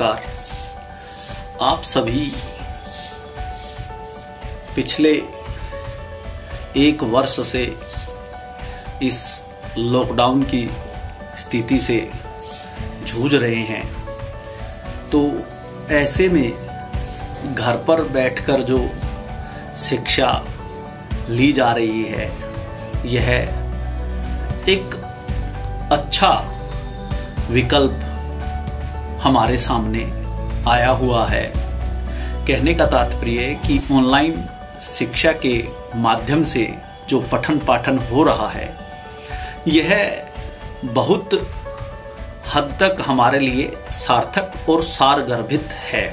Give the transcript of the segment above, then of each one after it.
नमस्कार। आप सभी पिछले एक वर्ष से इस लॉकडाउन की स्थिति से जूझ रहे हैं, तो ऐसे में घर पर बैठकर जो शिक्षा ली जा रही है, यह एक अच्छा विकल्प हमारे सामने आया हुआ है। कहने का तात्पर्य है कि ऑनलाइन शिक्षा के माध्यम से जो पठन पाठन हो रहा है, यह बहुत हद तक हमारे लिए सार्थक और सारगर्भित है।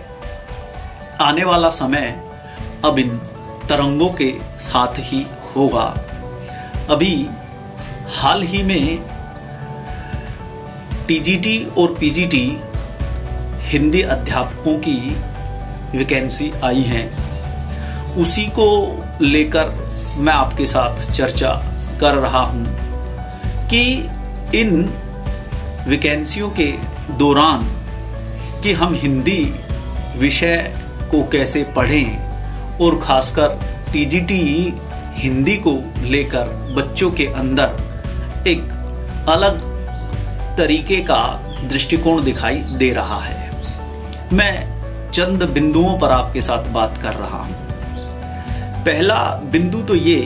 आने वाला समय अब इन तरंगों के साथ ही होगा। अभी हाल ही में टीजीटी और पीजीटी हिंदी अध्यापकों की वैकेंसी आई है, उसी को लेकर मैं आपके साथ चर्चा कर रहा हूं कि इन वैकेंसियों के दौरान कि हम हिंदी विषय को कैसे पढ़ें और खासकर टीजीटी हिंदी को लेकर बच्चों के अंदर एक अलग तरीके का दृष्टिकोण दिखाई दे रहा है। मैं चंद बिंदुओं पर आपके साथ बात कर रहा हूं। पहला बिंदु तो ये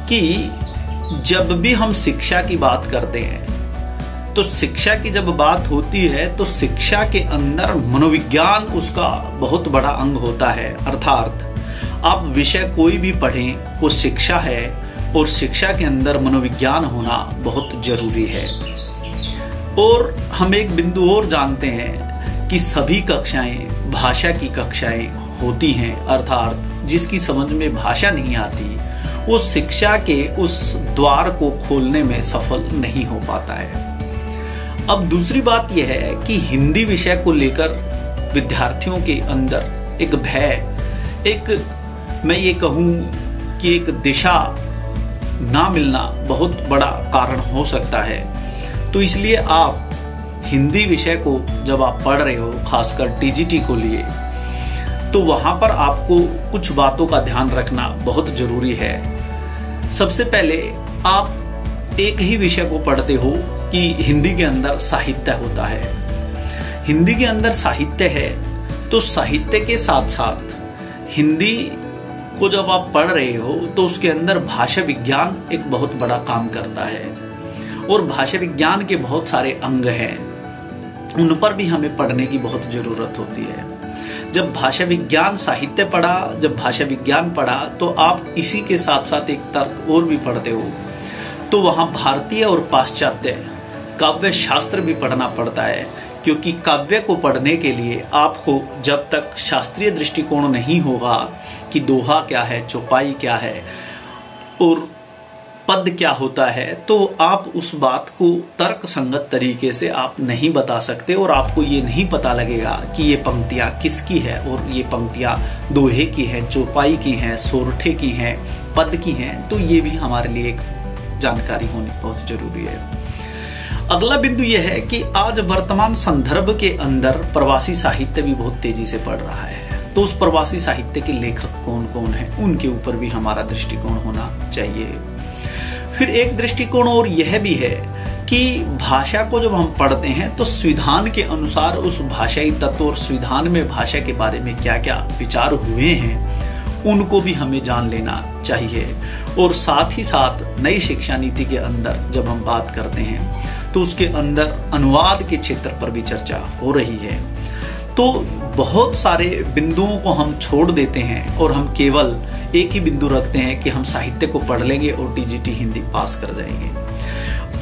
कि जब भी हम शिक्षा की बात करते हैं, तो शिक्षा की जब बात होती है तो शिक्षा के अंदर मनोविज्ञान उसका बहुत बड़ा अंग होता है। अर्थात आप विषय कोई भी पढ़ें, वो शिक्षा है और शिक्षा के अंदर मनोविज्ञान होना बहुत जरूरी है। और हम एक बिंदु और जानते हैं कि सभी कक्षाएं भाषा की कक्षाएं होती हैं, अर्थात जिसकी समझ में भाषा नहीं आती वो शिक्षा के उस द्वार को खोलने में सफल नहीं हो पाता है। अब दूसरी बात यह है कि हिंदी विषय को लेकर विद्यार्थियों के अंदर एक भय, एक मैं ये कहूं कि एक दिशा ना मिलना बहुत बड़ा कारण हो सकता है। तो इसलिए आप हिंदी विषय को जब आप पढ़ रहे हो, खासकर टीजीटी को लिए, तो वहां पर आपको कुछ बातों का ध्यान रखना बहुत जरूरी है। सबसे पहले आप एक ही विषय को पढ़ते हो कि हिंदी के अंदर साहित्य होता है। हिंदी के अंदर साहित्य है तो साहित्य के साथ साथ हिंदी को जब आप पढ़ रहे हो तो उसके अंदर भाषा विज्ञान एक बहुत बड़ा काम करता है और भाषा विज्ञान के बहुत सारे अंग हैं, उन पर भी हमें पढ़ने की बहुत जरूरत होती है। जब भाषा विज्ञान साहित्य पढ़ा, जब भाषा विज्ञान पढ़ा, तो आप इसी के साथ साथ एक तर्क और भी पढ़ते हो, तो वहां भारतीय और पाश्चात्य काव्य शास्त्र भी पढ़ना पड़ता है। क्योंकि काव्य को पढ़ने के लिए आपको जब तक शास्त्रीय दृष्टिकोण नहीं होगा कि दोहा क्या है, चौपाई क्या है और पद क्या होता है, तो आप उस बात को तर्क संगत तरीके से आप नहीं बता सकते और आपको ये नहीं पता लगेगा कि ये पंक्तियां किसकी है और ये पंक्तियां दोहे की हैं, चौपाई की हैं, सोरठे की हैं, पद की हैं। तो ये भी हमारे लिए एक जानकारी होनी बहुत जरूरी है। अगला बिंदु यह है कि आज वर्तमान संदर्भ के अंदर प्रवासी साहित्य भी बहुत तेजी से बढ़ रहा है, तो उस प्रवासी साहित्य के लेखक कौन कौन हैं, उनके ऊपर भी हमारा दृष्टिकोण होना चाहिए। फिर एक दृष्टिकोण और यह भी है कि भाषा को जब हम पढ़ते हैं तो संविधान के अनुसार उस भाषाई तत्व और संविधान में भाषा के बारे में क्या क्या विचार हुए हैं, उनको भी हमें जान लेना चाहिए। और साथ ही साथ नई शिक्षा नीति के अंदर जब हम बात करते हैं तो उसके अंदर अनुवाद के क्षेत्र पर भी चर्चा हो रही है। तो बहुत सारे बिंदुओं को हम छोड़ देते हैं और हम केवल एक ही बिंदु रखते हैं कि हम साहित्य को पढ़ लेंगे और टीजीटी हिंदी पास कर जाएंगे।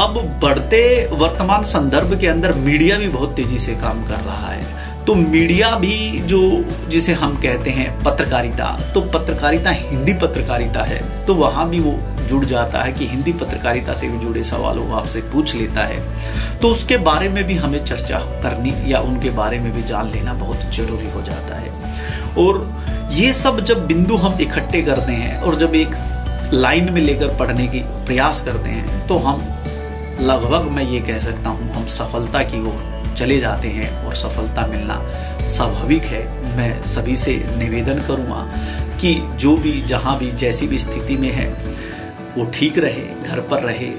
अब बढ़ते वर्तमान संदर्भ के अंदर मीडिया भी बहुत तेजी से काम कर रहा है, तो मीडिया भी जो जिसे हम कहते हैं पत्रकारिता, तो पत्रकारिता हिंदी पत्रकारिता है, तो वहां भी वो जुड़ जाता है कि हिंदी पत्रकारिता से भी जुड़े सवालों को आपसे पूछ लेता है। तो उसके बारे में भी हमें चर्चा करनी या उनके बारे में भी जान लेना बहुत जरूरी हो जाता है। और ये सब जब बिंदु हम इकट्ठे करते हैं और जब एक लाइन में लेकर पढ़ने की प्रयास करते हैं, तो हम लगभग मैं ये कह सकता हूँ हम सफलता की ओर चले जाते हैं और सफलता मिलना स्वाभाविक है। मैं सभी से निवेदन करूँगा कि जो भी जहाँ भी जैसी भी स्थिति में है वो ठीक रहे, घर पर रहे,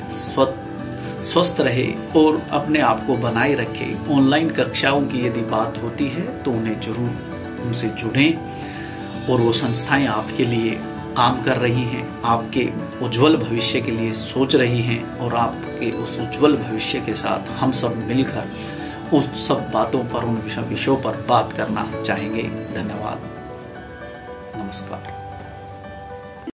स्वस्थ रहे और अपने आप को बनाए रखे। ऑनलाइन कक्षाओं की यदि बात होती है तो उन्हें जरूर उनसे जुड़ें और वो संस्थाएं आपके लिए काम कर रही हैं, आपके उज्जवल भविष्य के लिए सोच रही हैं और आपके उस उज्जवल भविष्य के साथ हम सब मिलकर उस सब बातों पर, उन विषयों पर बात करना चाहेंगे। धन्यवाद, नमस्कार।